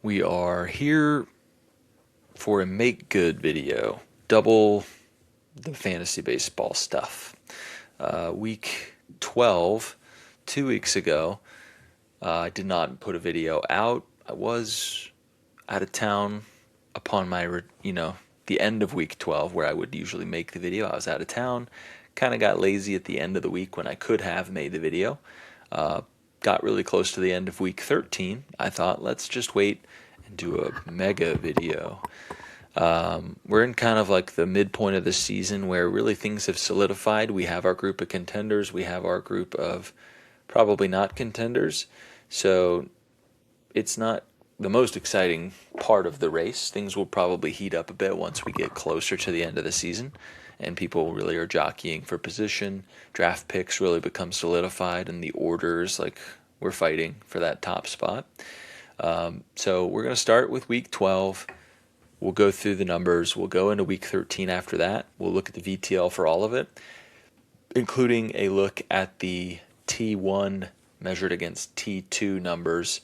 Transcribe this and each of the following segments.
We are here for a make good video. Double the fantasy baseball stuff. Week 12, 2 weeks ago, I did not put a video out. I was out of town upon the end of week 12 where I would usually make the video. I was out of town. Kind of got lazy at the end of the week when I could have made the video. Got really close to the end of week 13. I thought, let's just wait and do a mega video. We're in kind of like the midpoint of the season where really things have solidified. We have our group of contenders. We have our group of probably not contenders. So it's not the most exciting part of the race. Things will probably heat up a bit once we get closer to the end of the season and people really are jockeying for position. Draft picks really become solidified and the orders, like we're fighting for that top spot. So we're going to start with week 12. We'll go through the numbers. We'll go into week 13 after that. We'll look at the VTL for all of it, including a look at the T1 measured against T2 numbers.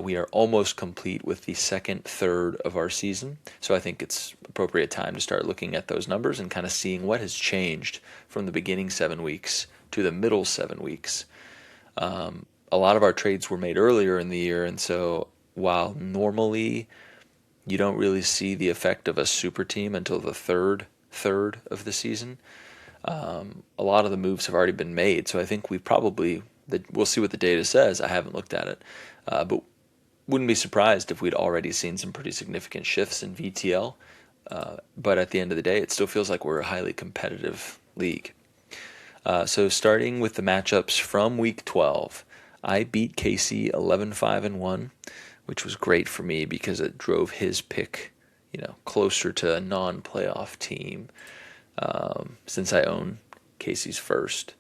We are almost complete with the second third of our season, so I think it's appropriate time to start looking at those numbers and kind of seeing what has changed from the beginning 7 weeks to the middle 7 weeks. A lot of our trades were made earlier in the year, and so while normally you don't really see the effect of a super team until the third of the season, a lot of the moves have already been made, so I think we'll see what the data says. I haven't looked at it, but wouldn't be surprised if we'd already seen some pretty significant shifts in VTL. But at the end of the day, it still feels like we're a highly competitive league. So starting with the matchups from week 12, I beat Casey 11-5-1, which was great for me because it drove his pick, closer to a non-playoff team, since I own Casey's first.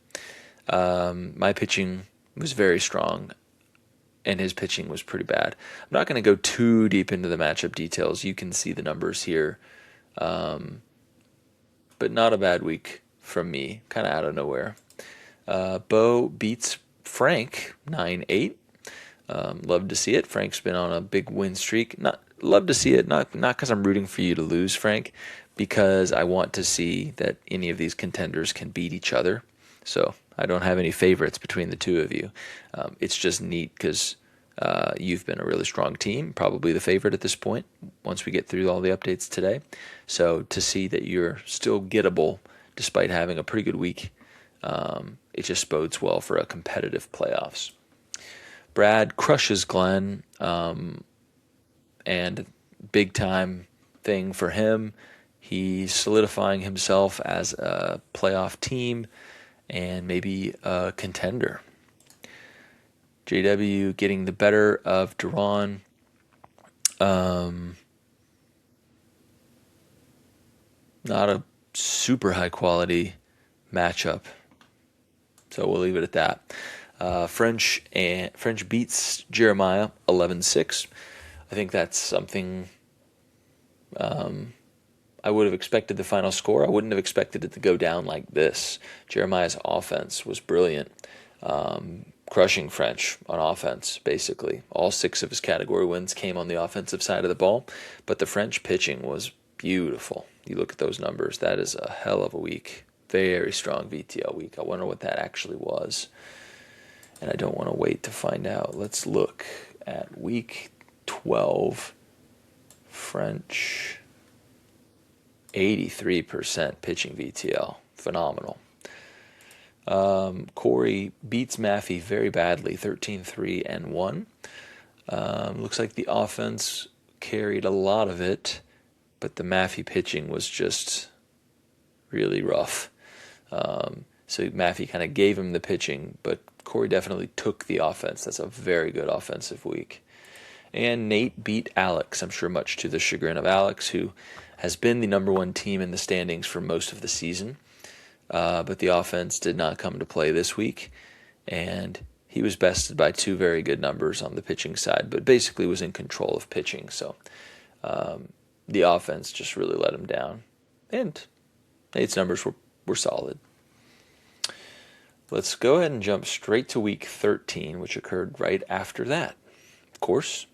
My pitching was very strong, and his pitching was pretty bad. I'm not going to go too deep into the matchup details. You can see the numbers here. But not a bad week from me, kind of out of nowhere. Bo beats Frank 9-8. Love to see it. Frank's been on a big win streak. Love to see it, not because I'm rooting for you to lose, Frank, because I want to see that any of these contenders can beat each other. So I don't have any favorites between the two of you. It's just neat because you've been a really strong team, probably the favorite at this point, once we get through all the updates today. So to see that you're still gettable despite having a pretty good week, it just bodes well for a competitive playoffs. Brad crushes Glenn, and big time thing for him. He's solidifying himself as a playoff team and maybe a contender. JW getting the better of Duran. Not a super high quality matchup, so we'll leave it at that. French beats Jeremiah 11-6. I think that's something I would have expected the final score. I wouldn't have expected it to go down like this. Jeremiah's offense was brilliant, crushing French on offense, basically. All 6 of his category wins came on the offensive side of the ball, but the French pitching was beautiful. You look at those numbers, that is a hell of a week. Very strong VTL week. I wonder what that actually was, and I don't want to wait to find out. Let's look at week 12. French, 83% pitching VTL. Phenomenal. Corey beats Maffey very badly, 13-3-1. Looks like the offense carried a lot of it, but the Maffey pitching was just really rough. So Maffey kind of gave him the pitching, but Corey definitely took the offense. That's a very good offensive week. And Nate beat Alex, I'm sure much to the chagrin of Alex, who has been the number one team in the standings for most of the season. But the offense did not come to play this week, and he was bested by 2 very good numbers on the pitching side, but basically was in control of pitching. So the offense just really let him down, and Nate's numbers were solid. Let's go ahead and jump straight to week 13, which occurred right after that. Of course,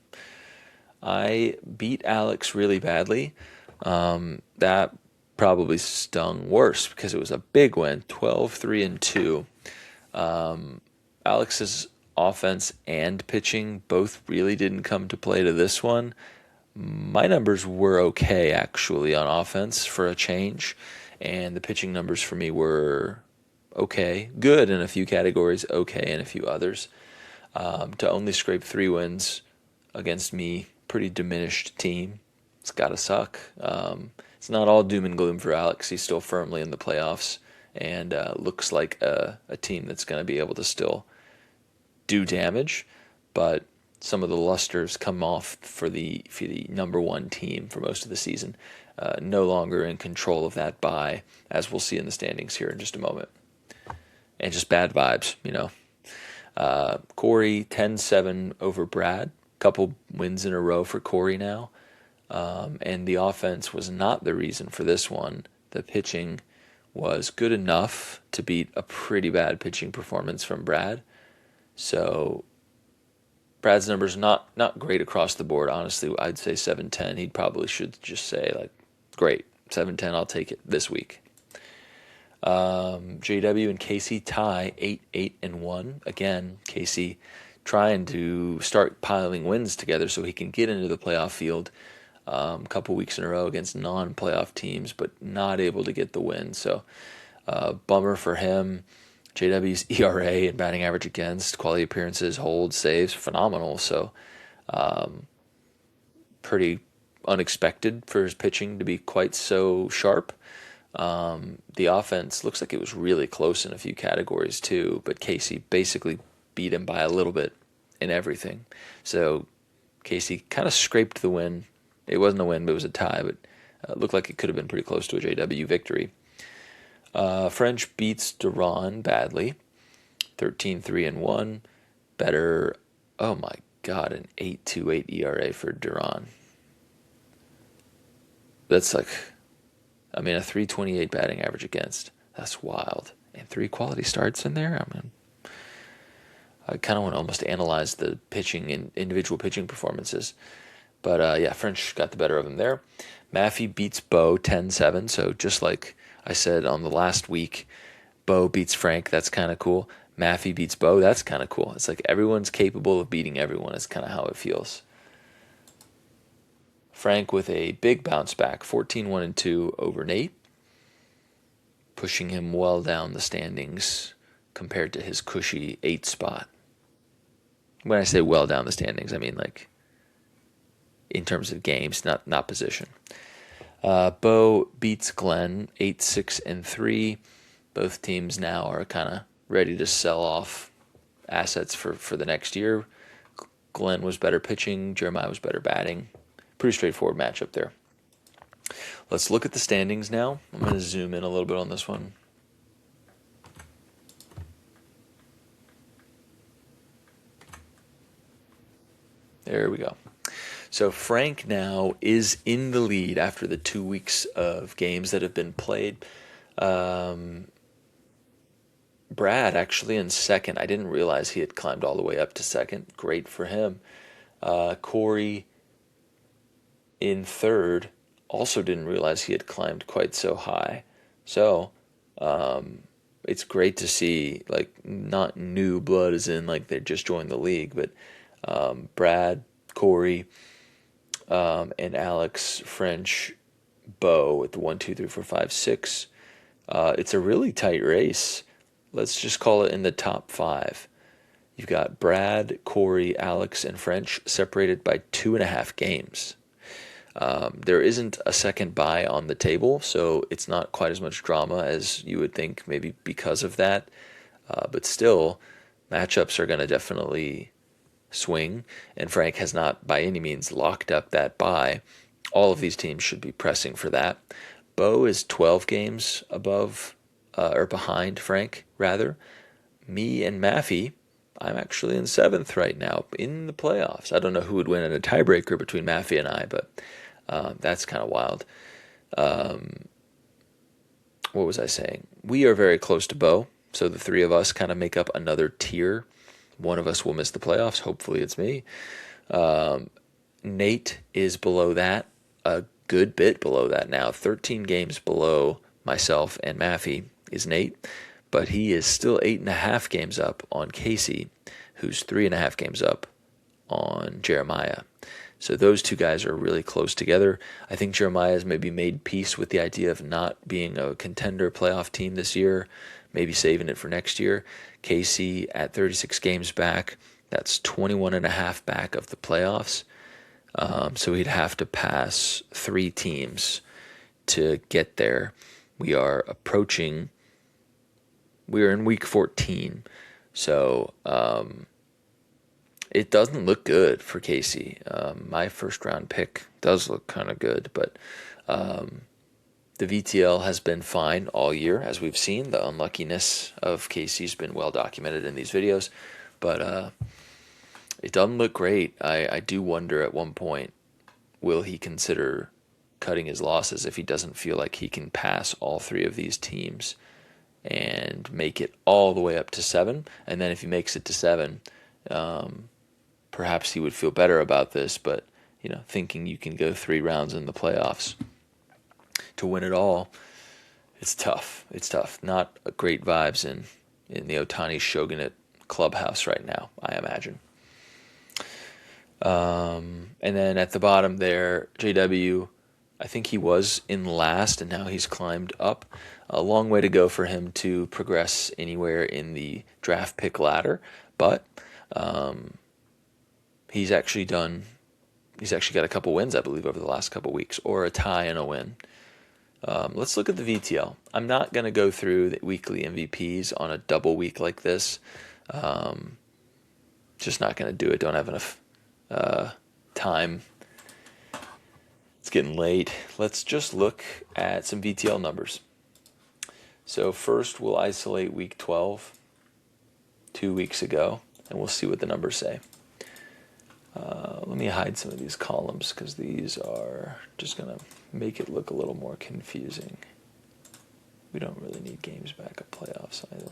I beat Alex really badly. That probably stung worse because it was a big win, 12-3-2. Alex's offense and pitching both really didn't come to play to this one. My numbers were okay, actually, on offense for a change, and the pitching numbers for me were okay, good in a few categories, okay in a few others. To only scrape 3 wins against me, pretty diminished team, it's got to suck. It's not all doom and gloom for Alex. He's still firmly in the playoffs and looks like a team that's going to be able to still do damage, but some of the lusters come off for the number one team for most of the season. No longer in control of that bye, as we'll see in the standings here in just a moment. And just bad vibes, you know. Corey 10-7 over Brad. Couple wins in a row for Corey now. And the offense was not the reason for this one. The pitching was good enough to beat a pretty bad pitching performance from Brad. So Brad's numbers not great across the board. Honestly, I'd say 7-10. He probably should just say, like, great, 7-10, I'll take it this week. JW and Casey tie 8-8-1. Again, Casey trying to start piling wins together so he can get into the playoff field a couple weeks in a row against non-playoff teams, but not able to get the win. So bummer for him. JW's ERA and batting average against, quality appearances, holds, saves, phenomenal. So pretty unexpected for his pitching to be quite so sharp. The offense looks like it was really close in a few categories too, but Casey basically beat him by a little bit in everything. So Casey kind of scraped the win. It wasn't a win, but it was a tie, but it looked like it could have been pretty close to a JW victory. French beats Duran badly, 13-3-1. Better, oh my God, an 8.28 ERA for Duran. That's like, I mean, a 3.28 batting average against. That's wild. And 3 quality starts in there. I mean, I kind of want to almost analyze the pitching and individual pitching performances. But yeah, French got the better of him there. Maffey beats Bo 10-7. So just like I said on the last week, Bo beats Frank. That's kind of cool. Maffey beats Bo. That's kind of cool. It's like everyone's capable of beating everyone. Is kind of how it feels. Frank with a big bounce back, 14-1-2 over Nate, pushing him well down the standings compared to his cushy 8 spot. When I say well down the standings, I mean like in terms of games, not position. Bo beats Glenn 8-6-3. Both teams now are kind of ready to sell off assets for the next year. Glenn was better pitching, Jeremiah was better batting. Pretty straightforward matchup there. Let's look at the standings now. I'm going to zoom in a little bit on this one. There we go. So Frank now is in the lead after the 2 weeks of games that have been played. Brad actually in second. I didn't realize he had climbed all the way up to second. Great for him. Corey in third. Also didn't realize he had climbed quite so high. So it's great to see, like, not new blood as in like they just joined the league, but Brad, Corey, and Alex, French, Bo with the 1, 2, 3, 4, 5, 6. It's a really tight race. Let's just call it in the top 5. You've got Brad, Corey, Alex, and French separated by 2.5 games. There isn't a second bye on the table, so it's not quite as much drama as you would think, maybe because of that. But still, matchups are going to definitely swing, and Frank has not by any means locked up that bye. All of these teams should be pressing for that. Bo is 12 games above, or behind Frank, rather. Me and Maffey, I'm actually in 7th right now in the playoffs. I don't know who would win in a tiebreaker between Maffey and I, but that's kind of wild. What was I saying? We are very close to Bo, so the 3 of us kind of make up another tier. One of us will miss the playoffs. Hopefully it's me. Nate is below that, a good bit below that now. 13 games below myself and Maffey is Nate, but he is still 8.5 games up on Casey, who's 3.5 games up on Jeremiah. So those two guys are really close together. I think Jeremiah has maybe made peace with the idea of not being a contender playoff team this year, maybe saving it for next year. Casey at 36 games back, that's 21.5 back of the playoffs. So he'd have to pass 3 teams to get there. We are in week 14. So it doesn't look good for Casey. My first round pick does look kind of good, but the VTL has been fine all year, as we've seen. The unluckiness of Casey's been well documented in these videos, but it doesn't look great. I do wonder at one point, will he consider cutting his losses if he doesn't feel like he can pass all 3 of these teams and make it all the way up to 7? And then if he makes it to 7, perhaps he would feel better about this, but thinking you can go 3 rounds in the playoffs to win it all, it's tough. It's tough. Not great vibes in the Otani Shogunate clubhouse right now, I imagine. And then at the bottom there, JW, I think he was in last, and now he's climbed up. A long way to go for him to progress anywhere in the draft pick ladder, but he's actually got a couple wins, I believe, over the last couple weeks, or a tie and a win. Let's look at the VTL. I'm not going to go through the weekly MVPs on a double week like this. Just not going to do it. Don't have enough time. It's getting late. Let's just look at some VTL numbers. So first we'll isolate week 12, 2 weeks ago, and we'll see what the numbers say. Let me hide some of these columns because these are just going to make it look a little more confusing. We don't really need games back of playoffs either.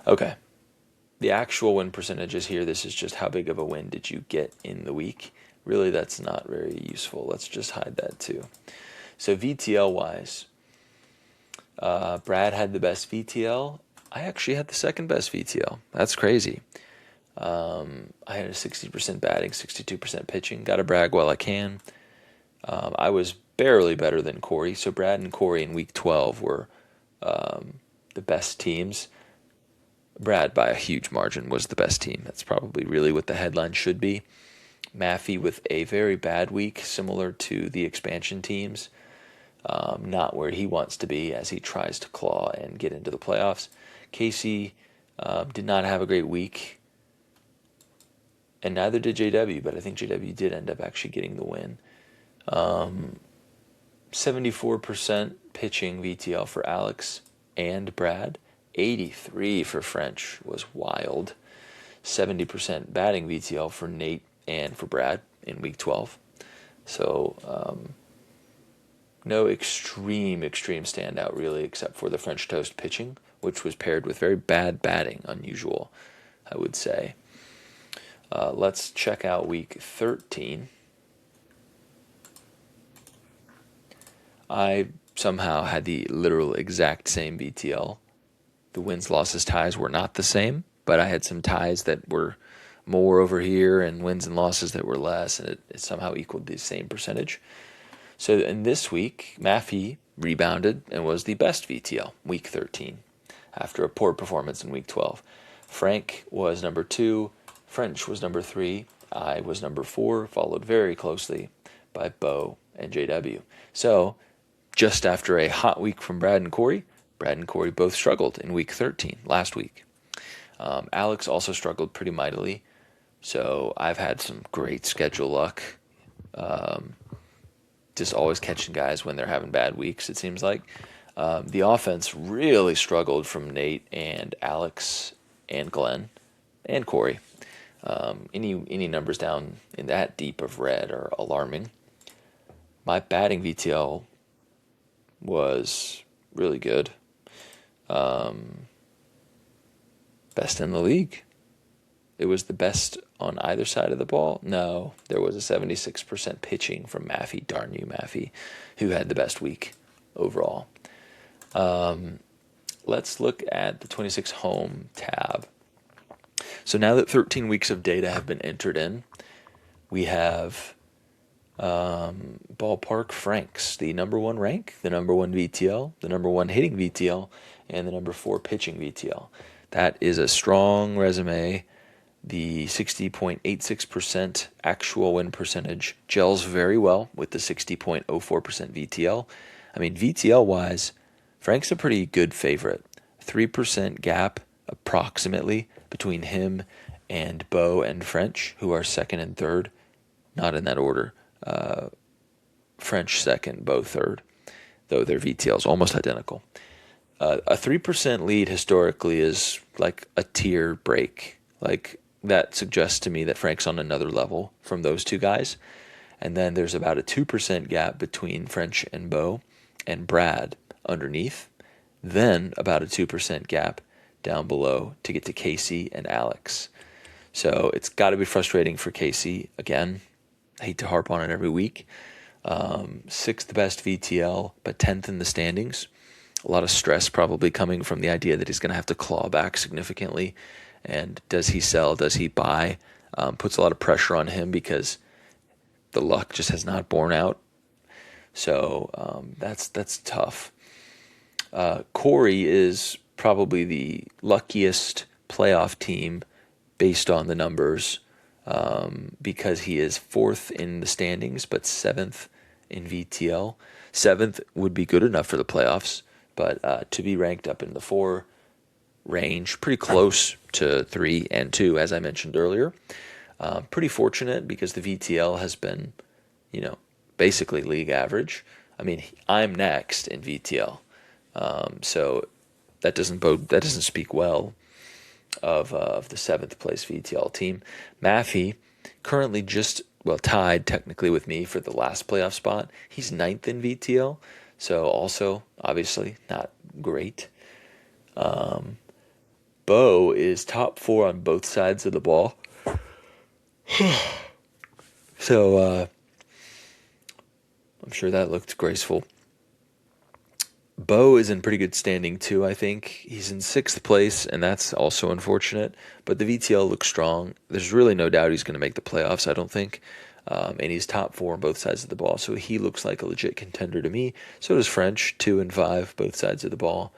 Okay. The actual win percentage is here. This is just how big of a win did you get in the week. Really, that's not very useful. Let's just hide that too. So VTL-wise, Brad had the best VTL. I actually had the second best VTL. That's crazy. I had a 60% batting, 62% pitching. Got to brag while I can. I was barely better than Corey. So Brad and Corey in week 12 were the best teams. Brad, by a huge margin, was the best team. That's probably really what the headline should be. Maffey with a very bad week, similar to the expansion teams. Not where he wants to be as he tries to claw and get into the playoffs. Casey did not have a great week, and neither did JW, but I think JW did end up actually getting the win. 74% pitching VTL for Alex and Brad. 83 for French was wild. 70% batting VTL for Nate and for Brad in week 12. So no extreme standout really, except for the French toast pitching, which was paired with very bad batting, unusual, I would say. Let's check out week 13. I somehow had the literal exact same VTL. The wins, losses, ties were not the same, but I had some ties that were more over here and wins and losses that were less, and it somehow equaled the same percentage. So in this week, Maffey rebounded and was the best VTL, week 13, after a poor performance in week 12. Frank was number 2, French was number 3, I was number 4, followed very closely by Bo and JW. So just after a hot week from Brad and Corey both struggled in week 13, last week. Alex also struggled pretty mightily, so I've had some great schedule luck. Just always catching guys when they're having bad weeks, it seems like. The offense really struggled from Nate and Alex and Glenn and Corey. Any numbers down in that deep of red are alarming. My batting VTL was really good. Best in the league. it was the best on either side of the ball? No, there was a 76% pitching from Maffey. Darn you, Maffey, who had the best week overall. Let's look at the 26 home tab. So now that 13 weeks of data have been entered in, we have Ballpark Franks, the number one rank, the number one VTL, the number one hitting VTL, and the number 4 pitching VTL. That is a strong resume. The 60.86% actual win percentage gels very well with the 60.04% VTL. I mean, VTL-wise, Frank's a pretty good favorite. 3% gap approximately between him and Bo and French, who are second and third. Not in that order. French second, Bo third, though their VTL is almost identical. A 3% lead historically is like a tier break. Like, that suggests to me that Frank's on another level from those two guys. And then there's about a 2% gap between French and Bo and Brad underneath. Then about a 2% gap down below to get to Casey and Alex. So it's got to be frustrating for Casey. Again, I hate to harp on it every week. 6th best VTL, but 10th in the standings. A lot of stress probably coming from the idea that he's going to have to claw back significantly. And does he sell? Does he buy? Puts a lot of pressure on him because the luck just has not borne out. So that's tough. Corey is probably the luckiest playoff team based on the numbers, because he is 4th in the standings but 7th in VTL. 7th would be good enough for the playoffs, but to be ranked up in the 4 range, pretty close to 3 and 2, as I mentioned earlier. Pretty fortunate because the VTL has been, basically league average. I mean, I'm next in VTL, so that doesn't speak well of the 7th place VTL team. Maffey currently tied technically with me for the last playoff spot. He's 9th in VTL, so also obviously not great. Bo is top 4 on both sides of the ball. So I'm sure that looked graceful. Bo is in pretty good standing too, I think. He's in 6th place, and that's also unfortunate. But the VTL looks strong. There's really no doubt he's going to make the playoffs, I don't think. And he's top 4 on both sides of the ball, so he looks like a legit contender to me. So does French, 2 and 5, both sides of the ball.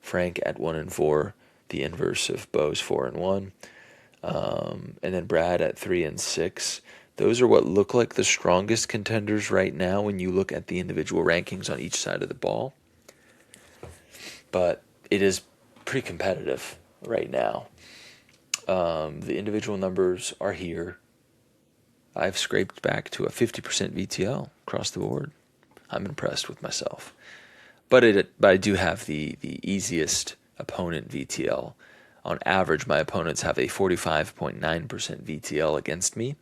Frank at 1 and 4, the inverse of Bo's 4 and 1. And then Brad at 3 and 6. Those are what look like the strongest contenders right now when you look at the individual rankings on each side of the ball. But it is pretty competitive right now. The individual numbers are here. I've scraped back to a 50% VTL across the board. I'm impressed with myself. But I do have the easiest opponent VTL. On average, my opponents have a 45.9% VTL against me,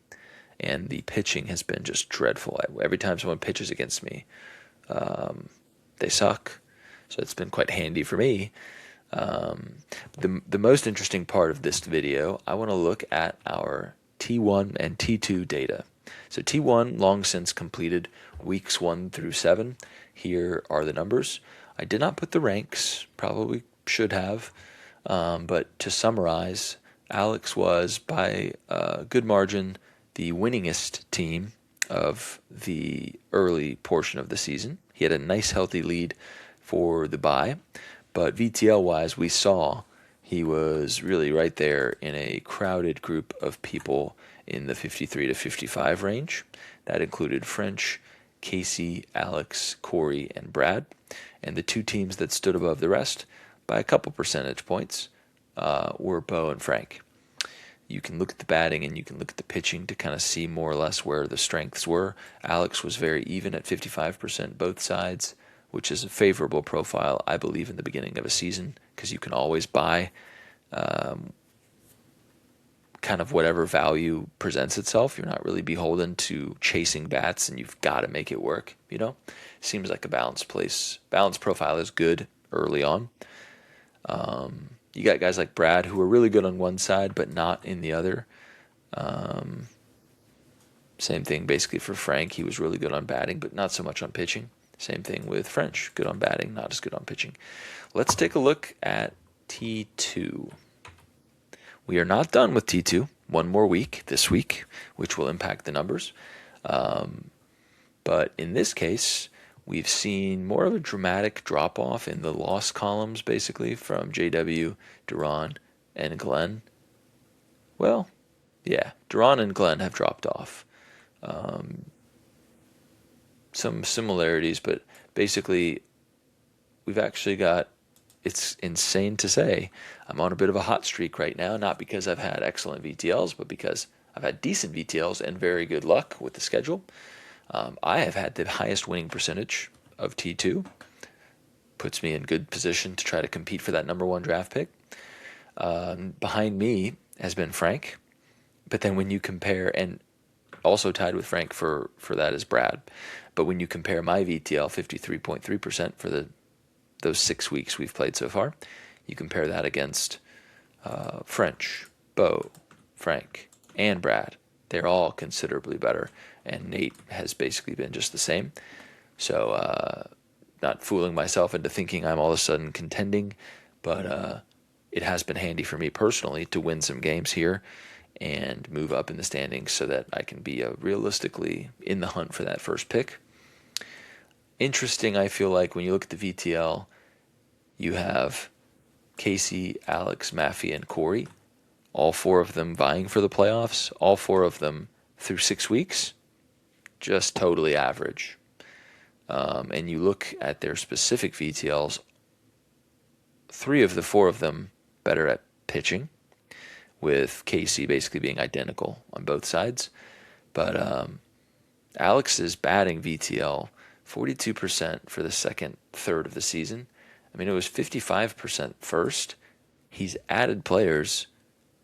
and the pitching has been just dreadful. Every time someone pitches against me, they suck. So it's been quite handy for me. The most interesting part of this video, I want to look at our T1 and T2 data. So T1 long since completed weeks 1 through 7. Here are the numbers. I did not put the ranks, probably should have. But to summarize, Alex was by a good margin the winningest team of the early portion of the season. He had a nice healthy lead for the bye, but VTL-wise, we saw he was really right there in a crowded group of people in the 53 to 55 range. That included French, Casey, Alex, Corey, and Brad. And the 2 teams that stood above the rest by a couple percentage points were Bo and Frank. You can look at the batting and you can look at the pitching to kind of see more or less where the strengths were. Alex was very even at 55% both sides, which is a favorable profile, I believe, in the beginning of a season, because you can always buy kind of whatever value presents itself. You're not really beholden to chasing bats, and you've got to make it work, Seems like a balanced profile is good early on. You got guys like Brad who are really good on one side but not in the other. Same thing basically for Frank. He was really good on batting but not so much on pitching. Same thing with French. Good on batting, not as good on pitching. Let's take a look at T2. We are not done with T2. One more week this week, which will impact the numbers. But in this case, we've seen more of a dramatic drop-off in the loss columns, basically, from JW, Duran, and Glenn. Well, yeah, Duran and Glenn have dropped off. Some similarities, but basically, we've actually got, it's insane to say, I'm on a bit of a hot streak right now, not because I've had excellent VTLs, but because I've had decent VTLs and very good luck with the schedule. I have had the highest winning percentage of T2. Puts me in good position to try to compete for that number one draft pick. Behind me has been Frank. But then when you compare, and also tied with Frank for that is Brad. But when you compare my VTL, 53.3% for those 6 weeks we've played so far, you compare that against French, Bo, Frank, and Brad. They're all considerably better. And Nate has basically been just the same. So not fooling myself into thinking I'm all of a sudden contending, but it has been handy for me personally to win some games here and move up in the standings so that I can be realistically in the hunt for that first pick. Interesting, I feel like when you look at the VTL, you have Casey, Alex, Maffey, and Corey, all four of them vying for the playoffs, all four of them through 6 weeks, just totally average. And you look at their specific VTLs, 3 of the 4 of them better at pitching, with Casey basically being identical on both sides. But Alex's batting VTL, 42% for the second third of the season. I mean, it was 55% first. He's added players,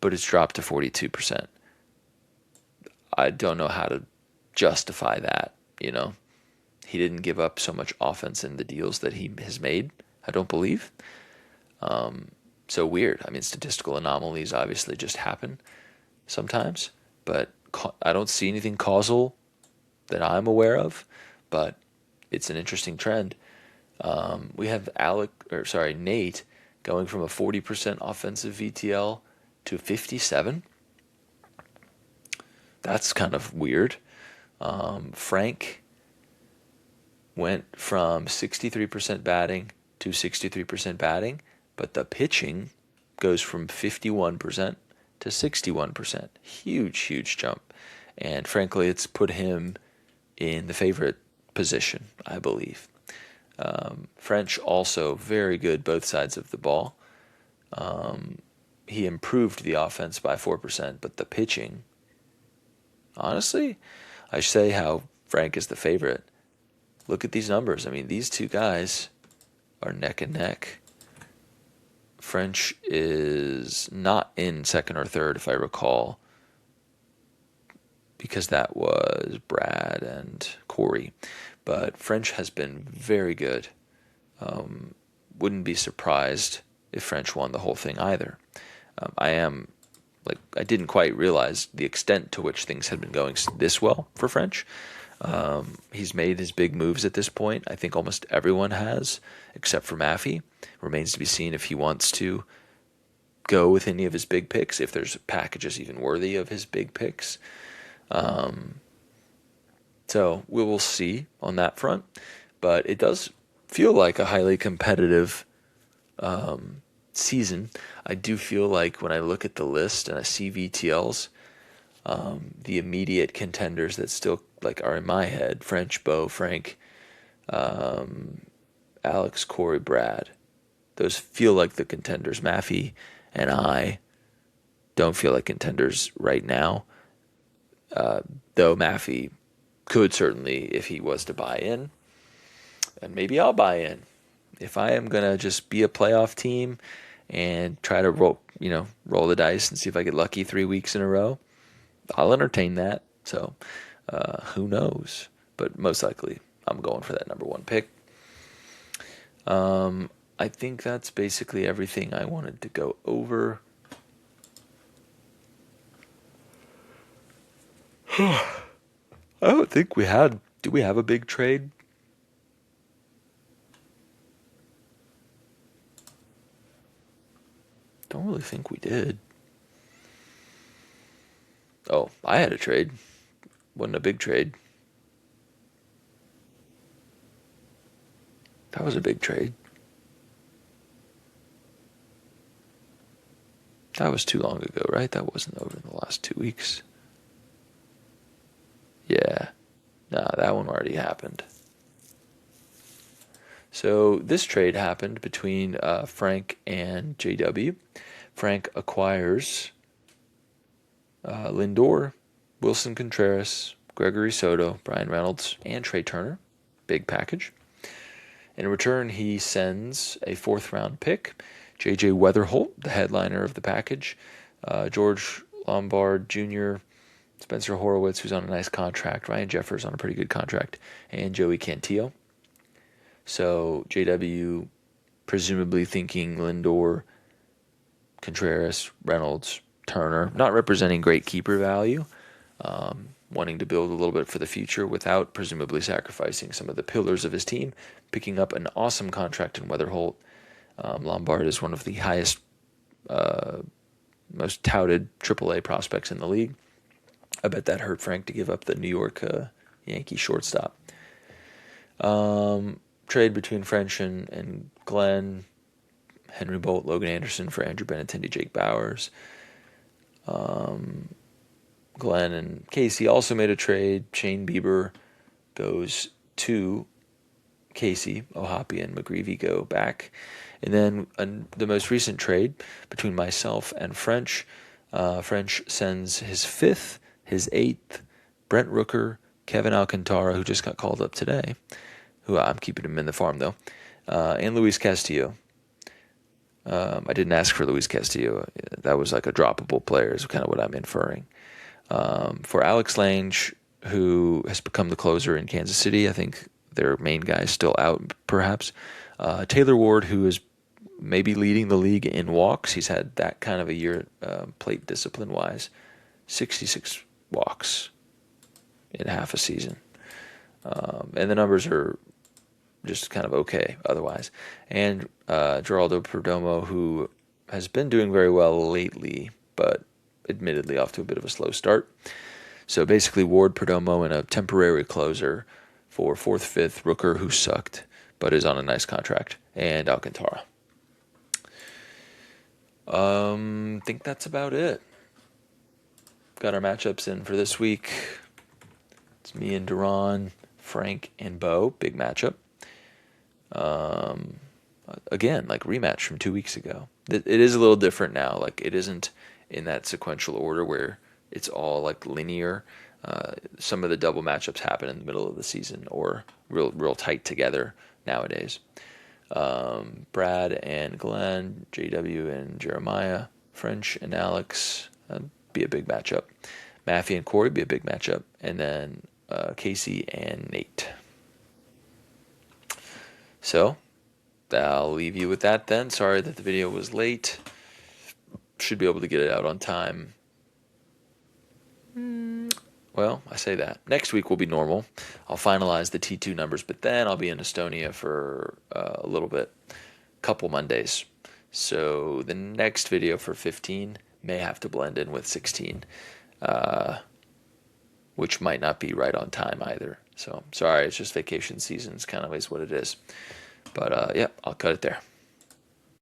but it's dropped to 42%. I don't know how to justify that, you know. He didn't give up so much offense in the deals that he has made, I don't believe. So weird. I mean, statistical anomalies obviously just happen sometimes, but I don't see anything causal that I'm aware of, but it's an interesting trend. We have Nate going from a 40% offensive VTL to 57. That's kind of weird. Frank went from 63% batting to 63% batting, but the pitching goes from 51% to 61%. Huge, huge jump. And frankly, it's put him in the favorite position, I believe. French also very good both sides of the ball. He improved the offense by 4%, but the pitching, honestly, I say how Frank is the favorite. Look at these numbers. I mean, these two guys are neck and neck. French is not in second or third, if I recall, because that was Brad and Corey. But French has been very good. Wouldn't be surprised if French won the whole thing either. I didn't quite realize the extent to which things had been going this well for French. He's made his big moves at this point. I think almost everyone has, except for Maffey. Remains to be seen if he wants to go with any of his big picks, if there's packages even worthy of his big picks. So we will see on that front. But it does feel like a highly competitive season. I do feel like when I look at the list and I see VTLs, the immediate contenders that still are in my head: French, Bo, Frank, Alex, Corey, Brad. Those feel like the contenders. Maffey and I don't feel like contenders right now. Though Maffey could certainly, if he was to buy in, and maybe I'll buy in. If I am gonna just be a playoff team and try to roll the dice and see if I get lucky 3 weeks in a row, I'll entertain that. So who knows? But most likely, I'm going for that number one pick. I think that's basically everything I wanted to go over. I don't think we had. Do we have a big trade? Don't really think we did. Oh, I had a trade. Wasn't a big trade. That was a big trade. That was too long ago, right? That wasn't over in the last 2 weeks. Yeah. Nah, that one already happened. So this trade happened between Frank and JW. Frank acquires Lindor, Wilson Contreras, Gregory Soto, Brian Reynolds, and Trey Turner. Big package. In return, he sends a fourth-round pick, J.J. Weatherholt, the headliner of the package, George Lombard Jr., Spencer Horowitz, who's on a nice contract, Ryan Jeffers on a pretty good contract, and Joey Cantillo. So JW presumably thinking Lindor, Contreras, Reynolds, Turner, not representing great keeper value, wanting to build a little bit for the future without presumably sacrificing some of the pillars of his team, picking up an awesome contract in Weatherholt. Lombard is one of the highest, most touted AAA prospects in the league. I bet that hurt Frank to give up the New York Yankee shortstop. Trade between French and Glenn, Henry Bolt, Logan Anderson for Andrew Benintendi, Jake Bowers. Glenn and Casey also made a trade. Shane Bieber goes to Casey. Ohapi and McGreevy go back. And then the most recent trade between myself and French. French sends his fifth, his eighth, Brent Rooker, Kevin Alcantara, who just got called up today, who I'm keeping him in the farm though, and Luis Castillo. I didn't ask for Luis Castillo. That was like a droppable player is kind of what I'm inferring. For Alex Lange, who has become the closer in Kansas City, I think their main guy is still out, perhaps. Taylor Ward, who is maybe leading the league in walks. He's had that kind of a year, plate discipline-wise. 66 walks in half a season. And the numbers are just kind of okay otherwise. And Geraldo Perdomo, who has been doing very well lately, but admittedly off to a bit of a slow start. So basically Ward, Perdomo, and a temporary closer for 4th, 5th, Rooker, who sucked, but is on a nice contract, and Alcantara. Think that's about it. Got our matchups in for this week. It's me and Duran, Frank and Bo. Big matchup. Again, like rematch from 2 weeks ago. It is a little different now. Like it isn't in that sequential order where it's all like linear. Some of the double matchups happen in the middle of the season or real tight together nowadays. Brad and Glenn, JW and Jeremiah, French and Alex, be a big matchup. Maffey and Corey be a big matchup. And then Casey and Nate. So I'll leave you with that then. Sorry that the video was late. Should be able to get it out on time. Well, I say that. Next week will be normal. I'll finalize the T2 numbers, but then I'll be in Estonia for a little bit, couple Mondays. So the next video for 15 may have to blend in with 16, which might not be right on time either. So sorry, it's just vacation season. It's kind of is what it is. But yeah, I'll cut it there.